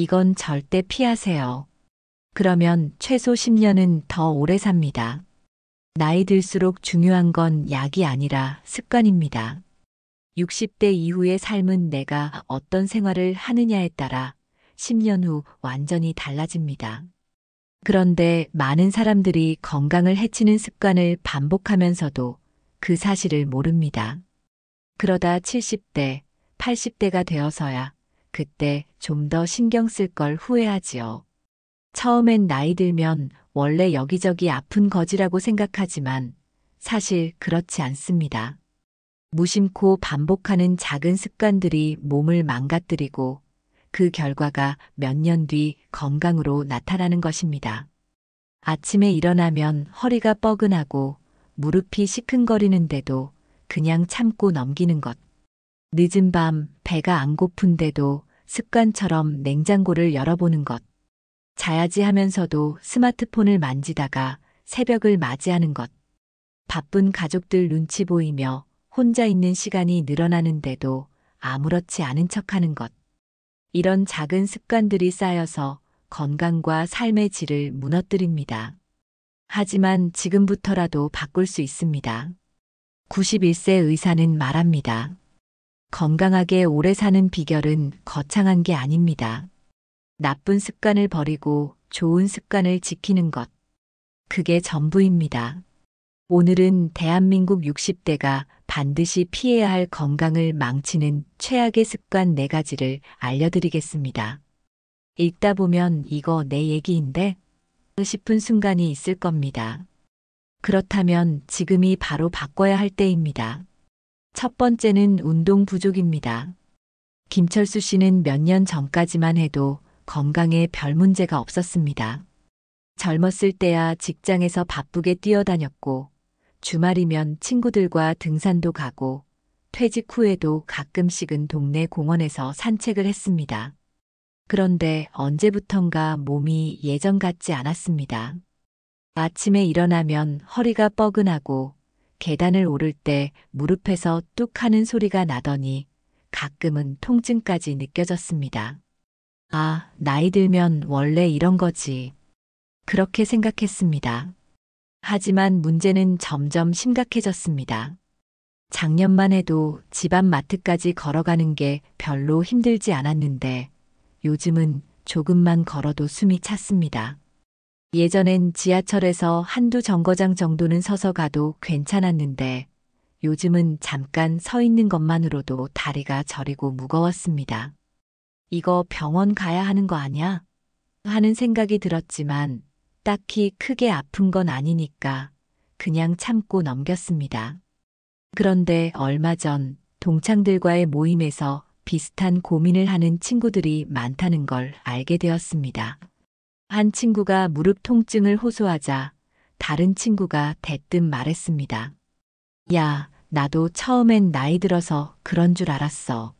이건 절대 피하세요. 그러면 최소 10년은 더 오래 삽니다. 나이 들수록 중요한 건 약이 아니라 습관입니다. 60대 이후의 삶은 내가 어떤 생활을 하느냐에 따라 10년 후 완전히 달라집니다. 그런데 많은 사람들이 건강을 해치는 습관을 반복하면서도 그 사실을 모릅니다. 그러다 70대, 80대가 되어서야 그때 좀 더 신경 쓸 걸 후회하지요. 처음엔 나이 들면 원래 여기저기 아픈 거지라고 생각하지만 사실 그렇지 않습니다. 무심코 반복하는 작은 습관들이 몸을 망가뜨리고 그 결과가 몇 년 뒤 건강으로 나타나는 것입니다. 아침에 일어나면 허리가 뻐근하고 무릎이 시큰거리는데도 그냥 참고 넘기는 것. 늦은 밤 배가 안 고픈데도 습관처럼 냉장고를 열어보는 것. 자야지 하면서도 스마트폰을 만지다가 새벽을 맞이하는 것. 바쁜 가족들 눈치 보이며 혼자 있는 시간이 늘어나는데도 아무렇지 않은 척하는 것. 이런 작은 습관들이 쌓여서 건강과 삶의 질을 무너뜨립니다. 하지만 지금부터라도 바꿀 수 있습니다. 91세 의사는 말합니다. 건강하게 오래 사는 비결은 거창한 게 아닙니다. 나쁜 습관을 버리고 좋은 습관을 지키는 것. 그게 전부입니다. 오늘은 대한민국 60대가 반드시 피해야 할 건강을 망치는 최악의 습관 4가지를 알려드리겠습니다. 읽다 보면 이거 내 얘기인데? 싶은 순간이 있을 겁니다. 그렇다면 지금이 바로 바꿔야 할 때입니다. 첫 번째는 운동 부족입니다. 김철수 씨는 몇 년 전까지만 해도 건강에 별 문제가 없었습니다. 젊었을 때야 직장에서 바쁘게 뛰어다녔고, 주말이면 친구들과 등산도 가고, 퇴직 후에도 가끔씩은 동네 공원에서 산책을 했습니다. 그런데 언제부턴가 몸이 예전 같지 않았습니다. 아침에 일어나면 허리가 뻐근하고, 계단을 오를 때 무릎에서 뚝 하는 소리가 나더니 가끔은 통증까지 느껴졌습니다. 아, 나이 들면 원래 이런 거지. 그렇게 생각했습니다. 하지만 문제는 점점 심각해졌습니다. 작년만 해도 집 앞 마트까지 걸어가는 게 별로 힘들지 않았는데 요즘은 조금만 걸어도 숨이 찼습니다. 예전엔 지하철에서 한두 정거장 정도는 서서 가도 괜찮았는데 요즘은 잠깐 서 있는 것만으로도 다리가 저리고 무거웠습니다. 이거 병원 가야 하는 거 아냐? 하는 생각이 들었지만 딱히 크게 아픈 건 아니니까 그냥 참고 넘겼습니다. 그런데 얼마 전 동창들과의 모임에서 비슷한 고민을 하는 친구들이 많다는 걸 알게 되었습니다. 한 친구가 무릎 통증을 호소하자 다른 친구가 대뜸 말했습니다. 야, 나도 처음엔 나이 들어서 그런 줄 알았어.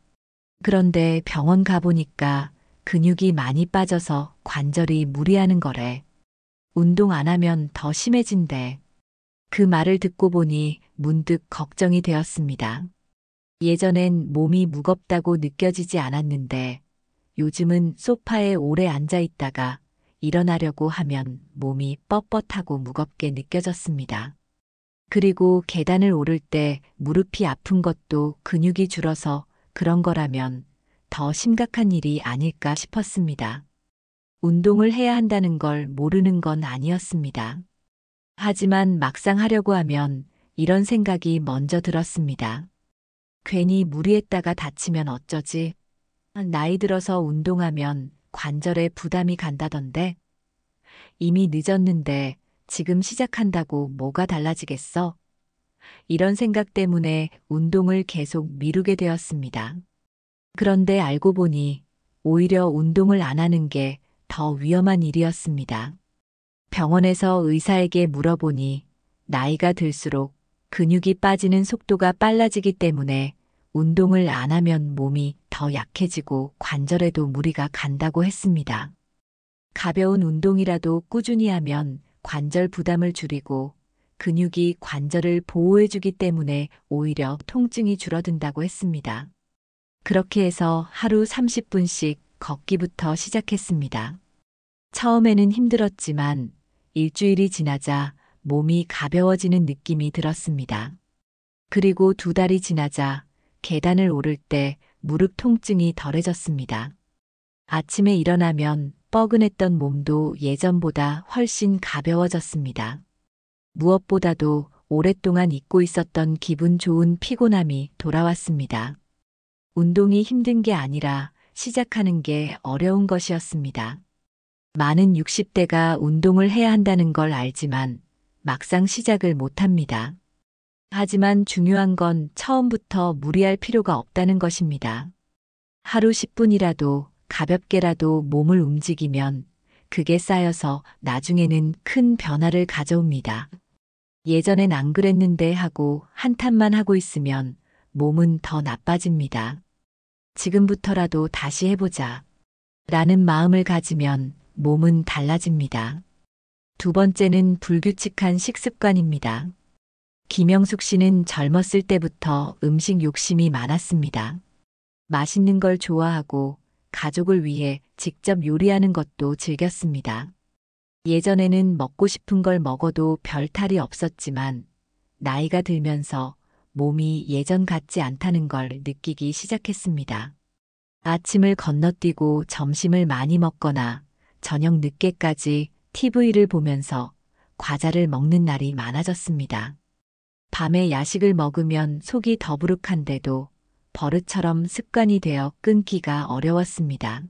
그런데 병원 가보니까 근육이 많이 빠져서 관절이 무리하는 거래. 운동 안 하면 더 심해진대. 그 말을 듣고 보니 문득 걱정이 되었습니다. 예전엔 몸이 무겁다고 느껴지지 않았는데 요즘은 소파에 오래 앉아 있다가 일어나려고 하면 몸이 뻣뻣하고 무겁게 느껴졌습니다. 그리고 계단을 오를 때 무릎이 아픈 것도 근육이 줄어서 그런 거라면 더 심각한 일이 아닐까 싶었습니다. 운동을 해야 한다는 걸 모르는 건 아니었습니다. 하지만 막상 하려고 하면 이런 생각이 먼저 들었습니다. 괜히 무리했다가 다치면 어쩌지? 나이 들어서 운동하면 관절에 부담이 간다던데? 이미 늦었는데 지금 시작한다고 뭐가 달라지겠어? 이런 생각 때문에 운동을 계속 미루게 되었습니다. 그런데 알고 보니 오히려 운동을 안 하는 게 더 위험한 일이었습니다. 병원에서 의사에게 물어보니 나이가 들수록 근육이 빠지는 속도가 빨라지기 때문에 운동을 안 하면 몸이 더 약해지고 관절에도 무리가 간다고 했습니다. 가벼운 운동이라도 꾸준히 하면 관절 부담을 줄이고 근육이 관절을 보호해주기 때문에 오히려 통증이 줄어든다고 했습니다. 그렇게 해서 하루 30분씩 걷기부터 시작했습니다. 처음에는 힘들었지만 일주일이 지나자 몸이 가벼워지는 느낌이 들었습니다. 그리고 2달이 지나자 계단을 오를 때 무릎 통증이 덜해졌습니다. 아침에 일어나면 뻐근했던 몸도 예전보다 훨씬 가벼워졌습니다. 무엇보다도 오랫동안 잊고 있었던 기분 좋은 피곤함이 돌아왔습니다. 운동이 힘든 게 아니라 시작하는 게 어려운 것이었습니다. 많은 60대가 운동을 해야 한다는 걸 알지만 막상 시작을 못합니다. 하지만 중요한 건 처음부터 무리할 필요가 없다는 것입니다. 하루 10분이라도 가볍게라도 몸을 움직이면 그게 쌓여서 나중에는 큰 변화를 가져옵니다. 예전엔 안 그랬는데 하고 한탄만 하고 있으면 몸은 더 나빠집니다. 지금부터라도 다시 해보자 라는 마음을 가지면 몸은 달라집니다. 2번째는 불규칙한 식습관입니다. 김영숙 씨는 젊었을 때부터 음식 욕심이 많았습니다. 맛있는 걸 좋아하고 가족을 위해 직접 요리하는 것도 즐겼습니다. 예전에는 먹고 싶은 걸 먹어도 별 탈이 없었지만 나이가 들면서 몸이 예전 같지 않다는 걸 느끼기 시작했습니다. 아침을 건너뛰고 점심을 많이 먹거나 저녁 늦게까지 TV를 보면서 과자를 먹는 날이 많아졌습니다. 밤에 야식을 먹으면 속이 더부룩한데도 버릇처럼 습관이 되어 끊기가 어려웠습니다.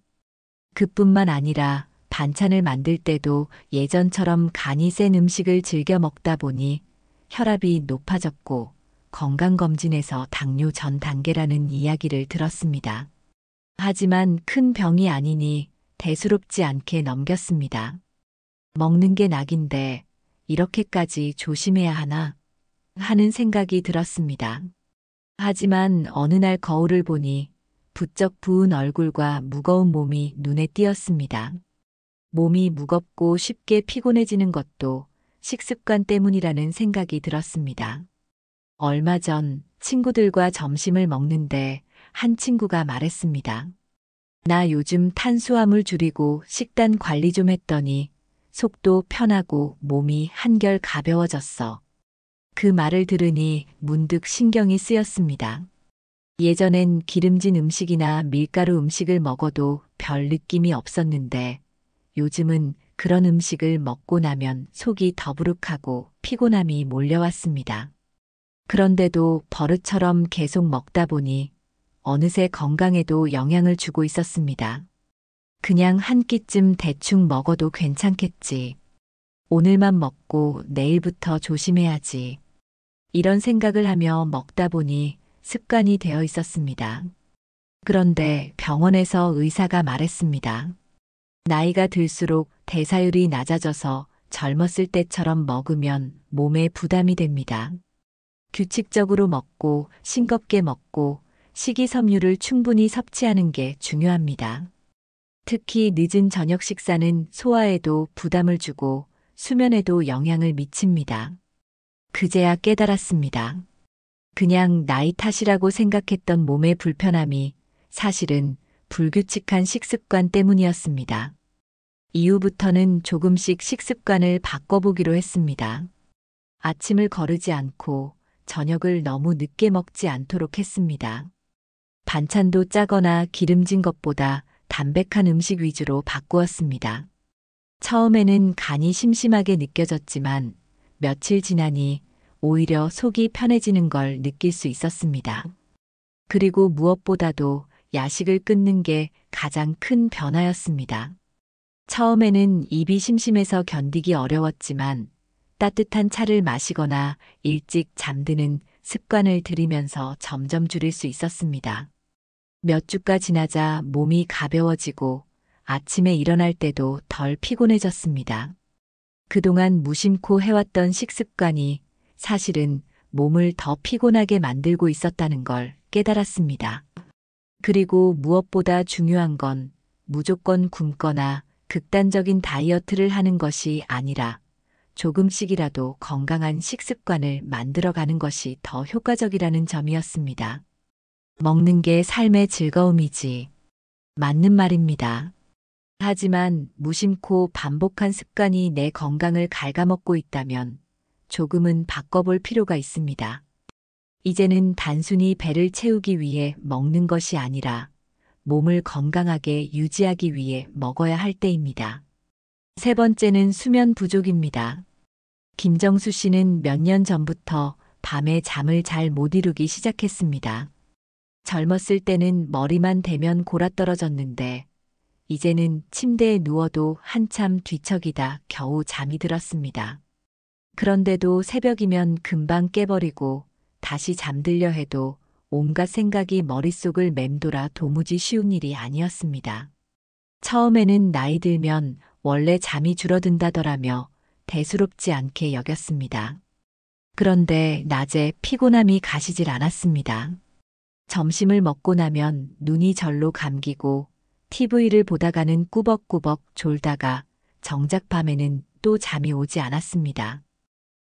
그뿐만 아니라 반찬을 만들 때도 예전처럼 간이 센 음식을 즐겨 먹다 보니 혈압이 높아졌고 건강검진에서 당뇨 전 단계라는 이야기를 들었습니다. 하지만 큰 병이 아니니 대수롭지 않게 넘겼습니다. 먹는 게 낙인데 이렇게까지 조심해야 하나 하는 생각이 들었습니다. 하지만 어느 날 거울을 보니 부쩍 부은 얼굴과 무거운 몸이 눈에 띄었습니다. 몸이 무겁고 쉽게 피곤해지는 것도 식습관 때문이라는 생각이 들었습니다. 얼마 전 친구들과 점심을 먹는데 한 친구가 말했습니다. 나 요즘 탄수화물 줄이고 식단 관리 좀 했더니 속도 편하고 몸이 한결 가벼워졌어. 그 말을 들으니 문득 신경이 쓰였습니다. 예전엔 기름진 음식이나 밀가루 음식을 먹어도 별 느낌이 없었는데 요즘은 그런 음식을 먹고 나면 속이 더부룩하고 피곤함이 몰려왔습니다. 그런데도 버릇처럼 계속 먹다 보니 어느새 건강에도 영향을 주고 있었습니다. 그냥 한 끼쯤 대충 먹어도 괜찮겠지. 오늘만 먹고 내일부터 조심해야지. 이런 생각을 하며 먹다 보니 습관이 되어 있었습니다. 그런데 병원에서 의사가 말했습니다. 나이가 들수록 대사율이 낮아져서 젊었을 때처럼 먹으면 몸에 부담이 됩니다. 규칙적으로 먹고 싱겁게 먹고 식이섬유를 충분히 섭취하는 게 중요합니다. 특히 늦은 저녁 식사는 소화에도 부담을 주고 수면에도 영향을 미칩니다. 그제야 깨달았습니다. 그냥 나이 탓이라고 생각했던 몸의 불편함이 사실은 불규칙한 식습관 때문이었습니다. 이후부터는 조금씩 식습관을 바꿔보기로 했습니다. 아침을 거르지 않고 저녁을 너무 늦게 먹지 않도록 했습니다. 반찬도 짜거나 기름진 것보다 담백한 음식 위주로 바꾸었습니다. 처음에는 간이 심심하게 느껴졌지만 며칠 지나니 오히려 속이 편해지는 걸 느낄 수 있었습니다. 그리고 무엇보다도 야식을 끊는 게 가장 큰 변화였습니다. 처음에는 입이 심심해서 견디기 어려웠지만 따뜻한 차를 마시거나 일찍 잠드는 습관을 들이면서 점점 줄일 수 있었습니다. 몇 주가 지나자 몸이 가벼워지고 아침에 일어날 때도 덜 피곤해졌습니다. 그동안 무심코 해왔던 식습관이 사실은 몸을 더 피곤하게 만들고 있었다는 걸 깨달았습니다. 그리고 무엇보다 중요한 건 무조건 굶거나 극단적인 다이어트를 하는 것이 아니라 조금씩이라도 건강한 식습관을 만들어가는 것이 더 효과적이라는 점이었습니다. 먹는 게 삶의 즐거움이지 맞는 말입니다. 하지만 무심코 반복한 습관이 내 건강을 갉아먹고 있다면 조금은 바꿔볼 필요가 있습니다. 이제는 단순히 배를 채우기 위해 먹는 것이 아니라 몸을 건강하게 유지하기 위해 먹어야 할 때입니다. 세 번째는 수면 부족입니다. 김정수 씨는 몇 년 전부터 밤에 잠을 잘 못 이루기 시작했습니다. 젊었을 때는 머리만 대면 골아떨어졌는데 이제는 침대에 누워도 한참 뒤척이다 겨우 잠이 들었습니다. 그런데도 새벽이면 금방 깨버리고 다시 잠들려 해도 온갖 생각이 머릿속을 맴돌아 도무지 쉬운 일이 아니었습니다. 처음에는 나이 들면 원래 잠이 줄어든다더라며 대수롭지 않게 여겼습니다. 그런데 낮에 피곤함이 가시질 않았습니다. 점심을 먹고 나면 눈이 절로 감기고 TV를 보다가는 꾸벅꾸벅 졸다가 정작 밤에는 또 잠이 오지 않았습니다.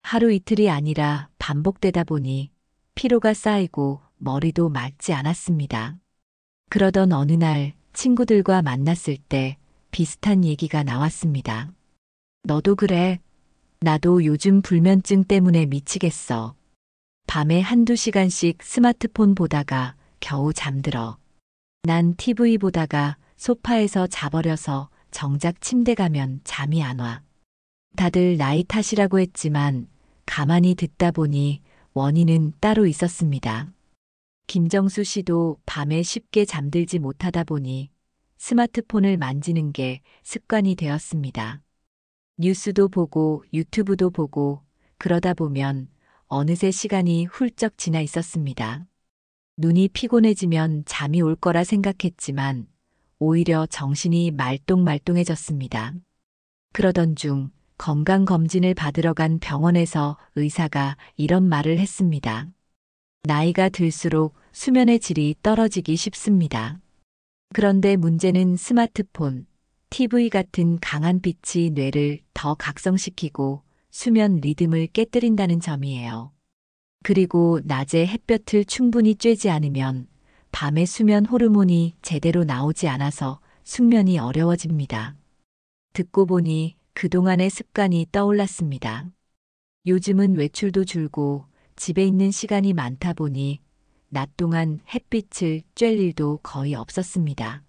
하루 이틀이 아니라 반복되다 보니 피로가 쌓이고 머리도 맑지 않았습니다. 그러던 어느 날 친구들과 만났을 때 비슷한 얘기가 나왔습니다. 너도 그래? 나도 요즘 불면증 때문에 미치겠어. 밤에 한두 시간씩 스마트폰 보다가 겨우 잠들어. 난 TV 보다가 소파에서 자버려서 정작 침대 가면 잠이 안 와. 다들 나이 탓이라고 했지만 가만히 듣다 보니 원인은 따로 있었습니다. 김정수 씨도 밤에 쉽게 잠들지 못하다 보니 스마트폰을 만지는 게 습관이 되었습니다. 뉴스도 보고 유튜브도 보고 그러다 보면 어느새 시간이 훌쩍 지나 있었습니다. 눈이 피곤해지면 잠이 올 거라 생각했지만 오히려 정신이 말똥말똥해졌습니다. 그러던 중 건강검진을 받으러 간 병원에서 의사가 이런 말을 했습니다. 나이가 들수록 수면의 질이 떨어지기 쉽습니다. 그런데 문제는 스마트폰, TV 같은 강한 빛이 뇌를 더 각성시키고 수면 리듬을 깨뜨린다는 점이에요. 그리고 낮에 햇볕을 충분히 쬐지 않으면 밤에 수면 호르몬이 제대로 나오지 않아서 숙면이 어려워집니다. 듣고 보니 그동안의 습관이 떠올랐습니다. 요즘은 외출도 줄고 집에 있는 시간이 많다 보니 낮 동안 햇빛을 쬐 일도 거의 없었습니다.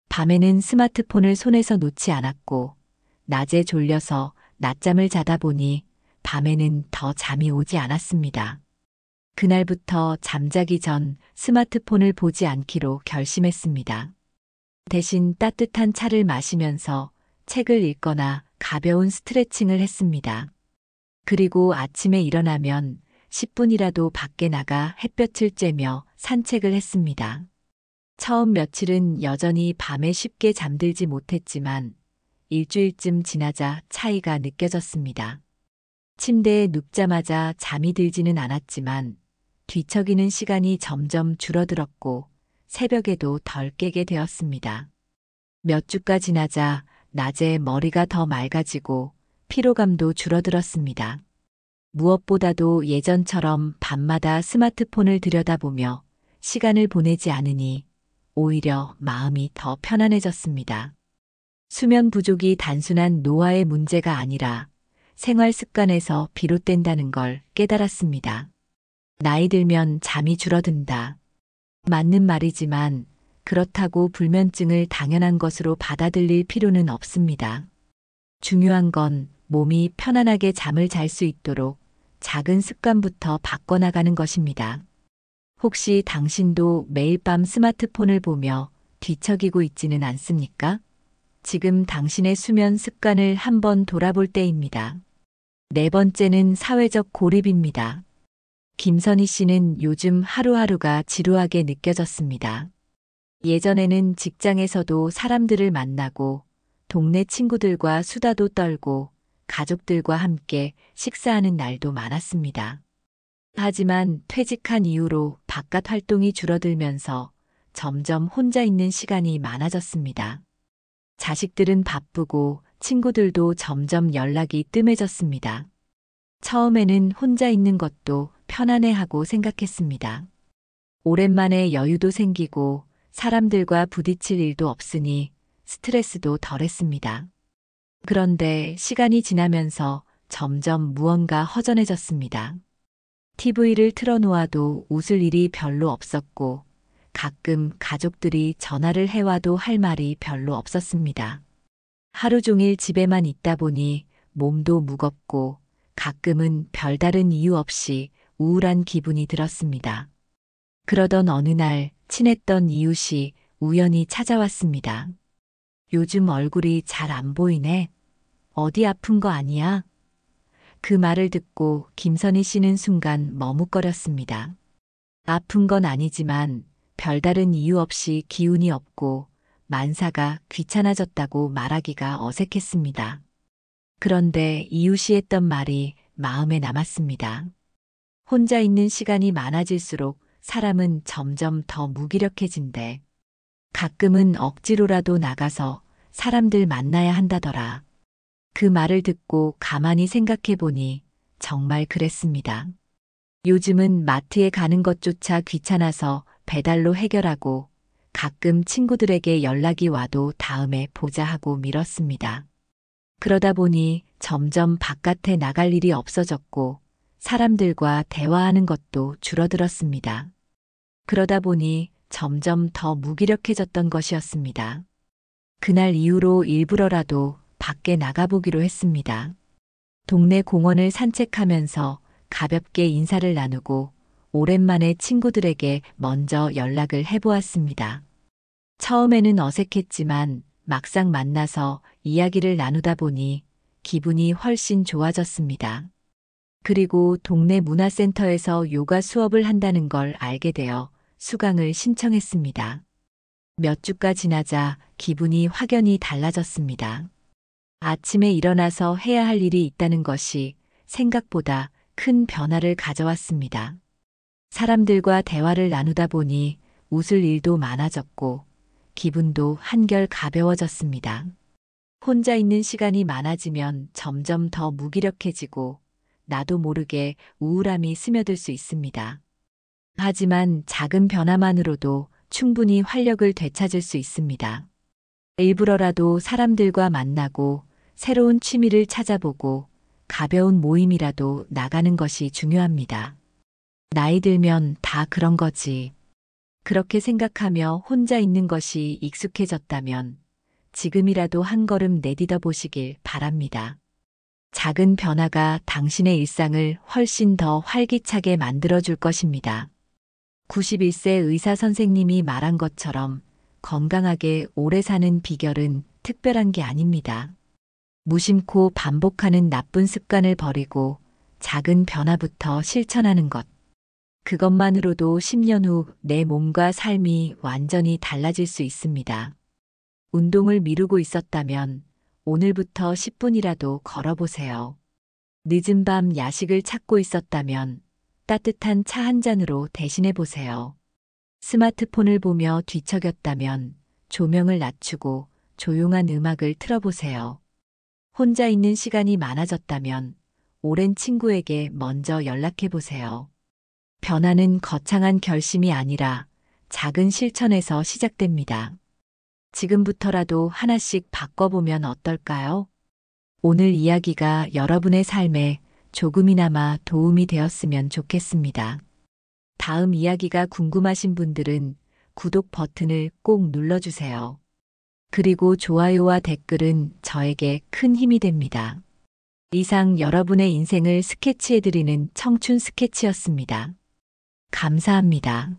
밤에는 스마트폰을 손에서 놓지 않았고 낮에 졸려서 낮잠을 자다 보니 밤에는 더 잠이 오지 않았습니다. 그날부터 잠자기 전 스마트폰을 보지 않기로 결심했습니다. 대신 따뜻한 차를 마시면서 책을 읽거나 가벼운 스트레칭을 했습니다. 그리고 아침에 일어나면 10분이라도 밖에 나가 햇볕을 쬐며 산책을 했습니다. 처음 며칠은 여전히 밤에 쉽게 잠들지 못했지만 일주일쯤 지나자 차이가 느껴졌습니다. 침대에 눕자마자 잠이 들지는 않았지만 뒤척이는 시간이 점점 줄어들었고 새벽에도 덜 깨게 되었습니다. 몇 주가 지나자 낮에 머리가 더 맑아지고 피로감도 줄어들었습니다. 무엇보다도 예전처럼 밤마다 스마트폰을 들여다보며 시간을 보내지 않으니 오히려 마음이 더 편안해졌습니다. 수면 부족이 단순한 노화의 문제가 아니라 생활 습관에서 비롯된다는 걸 깨달았습니다. 나이 들면 잠이 줄어든다. 맞는 말이지만 그렇다고 불면증을 당연한 것으로 받아들일 필요는 없습니다. 중요한 건 몸이 편안하게 잠을 잘 수 있도록 작은 습관부터 바꿔나가는 것입니다. 혹시 당신도 매일 밤 스마트폰을 보며 뒤척이고 있지는 않습니까? 지금 당신의 수면 습관을 한번 돌아볼 때입니다. 네 번째는 사회적 고립입니다. 김선희 씨는 요즘 하루하루가 지루하게 느껴졌습니다. 예전에는 직장에서도 사람들을 만나고 동네 친구들과 수다도 떨고 가족들과 함께 식사하는 날도 많았습니다. 하지만 퇴직한 이후로 바깥 활동이 줄어들면서 점점 혼자 있는 시간이 많아졌습니다. 자식들은 바쁘고 친구들도 점점 연락이 뜸해졌습니다. 처음에는 혼자 있는 것도 편안해하고 생각했습니다. 오랜만에 여유도 생기고 사람들과 부딪힐 일도 없으니 스트레스도 덜했습니다. 그런데 시간이 지나면서 점점 무언가 허전해졌습니다. TV를 틀어놓아도 웃을 일이 별로 없었고 가끔 가족들이 전화를 해와도 할 말이 별로 없었습니다. 하루 종일 집에만 있다 보니 몸도 무겁고 가끔은 별다른 이유 없이 우울한 기분이 들었습니다. 그러던 어느 날 친했던 이웃이 우연히 찾아왔습니다. 요즘 얼굴이 잘 안 보이네. 어디 아픈 거 아니야? 그 말을 듣고 김선희 씨는 순간 머뭇거렸습니다. 아픈 건 아니지만 별다른 이유 없이 기운이 없고 만사가 귀찮아졌다고 말하기가 어색했습니다. 그런데 이웃이 했던 말이 마음에 남았습니다. 혼자 있는 시간이 많아질수록 사람은 점점 더 무기력해진대. 가끔은 억지로라도 나가서 사람들 만나야 한다더라. 그 말을 듣고 가만히 생각해 보니 정말 그랬습니다. 요즘은 마트에 가는 것조차 귀찮아서 배달로 해결하고 가끔 친구들에게 연락이 와도 다음에 보자 하고 미뤘습니다. 그러다 보니 점점 바깥에 나갈 일이 없어졌고 사람들과 대화하는 것도 줄어들었습니다. 그러다 보니 점점 더 무기력해졌던 것이었습니다. 그날 이후로 일부러라도 밖에 나가보기로 했습니다. 동네 공원을 산책하면서 가볍게 인사를 나누고 오랜만에 친구들에게 먼저 연락을 해보았습니다. 처음에는 어색했지만 막상 만나서 이야기를 나누다 보니 기분이 훨씬 좋아졌습니다. 그리고 동네 문화센터에서 요가 수업을 한다는 걸 알게 되어 수강을 신청했습니다. 몇 주가 지나자 기분이 확연히 달라졌습니다. 아침에 일어나서 해야 할 일이 있다는 것이 생각보다 큰 변화를 가져왔습니다. 사람들과 대화를 나누다 보니 웃을 일도 많아졌고 기분도 한결 가벼워졌습니다. 혼자 있는 시간이 많아지면 점점 더 무기력해지고 나도 모르게 우울함이 스며들 수 있습니다. 하지만 작은 변화만으로도 충분히 활력을 되찾을 수 있습니다. 일부러라도 사람들과 만나고 새로운 취미를 찾아보고 가벼운 모임이라도 나가는 것이 중요합니다. 나이 들면 다 그런 거지. 그렇게 생각하며 혼자 있는 것이 익숙해졌다면 지금이라도 한 걸음 내디뎌 보시길 바랍니다. 작은 변화가 당신의 일상을 훨씬 더 활기차게 만들어줄 것입니다. 91세 의사 선생님이 말한 것처럼 건강하게 오래 사는 비결은 특별한 게 아닙니다. 무심코 반복하는 나쁜 습관을 버리고 작은 변화부터 실천하는 것. 그것만으로도 10년 후 내 몸과 삶이 완전히 달라질 수 있습니다. 운동을 미루고 있었다면 오늘부터 10분이라도 걸어보세요. 늦은 밤 야식을 찾고 있었다면 따뜻한 차 한 잔으로 대신해 보세요. 스마트폰을 보며 뒤척였다면 조명을 낮추고 조용한 음악을 틀어보세요. 혼자 있는 시간이 많아졌다면 오랜 친구에게 먼저 연락해 보세요. 변화는 거창한 결심이 아니라 작은 실천에서 시작됩니다. 지금부터라도 하나씩 바꿔보면 어떨까요? 오늘 이야기가 여러분의 삶에 조금이나마 도움이 되었으면 좋겠습니다. 다음 이야기가 궁금하신 분들은 구독 버튼을 꼭 눌러주세요. 그리고 좋아요와 댓글은 저에게 큰 힘이 됩니다. 이상 여러분의 인생을 스케치해드리는 청춘 스케치였습니다. 감사합니다.